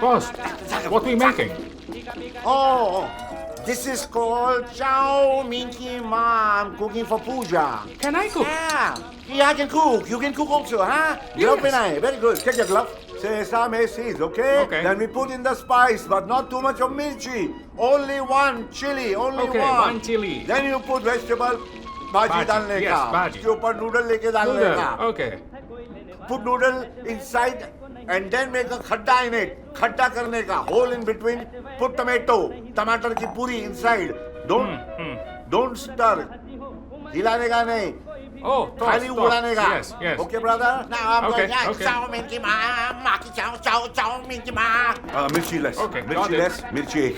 Boss, what are we making? Oh, this is called Chowmein ki ma. I'm cooking for puja. Can I cook? Yeah, I can cook. You can cook also, huh? Glove penai. Very good. Take your glove. Sesame seeds, okay? Okay. Then we put in the spice, but not too much of mirchi. Only one chili, only Okay, one chili. Then you put vegetable bhaji डालने yes, का. bhaji. उसके ऊपर noodle लेके डालने Noodle, का. okay. Put noodle inside and then make a khadda in it. Khadda करने का. Hole in between. Put tomato. Tomato की पूरी inside. Don't stir. हिलाने का नहीं. Oh, खाली उड़ाने का. Yes, yes. Okay, brother? Now I'm Okay, going okay. Chowmein ki ma ki Chowmein ki ma. Mirchi less. Okay, got Mirchi it. less. Mirchi एक.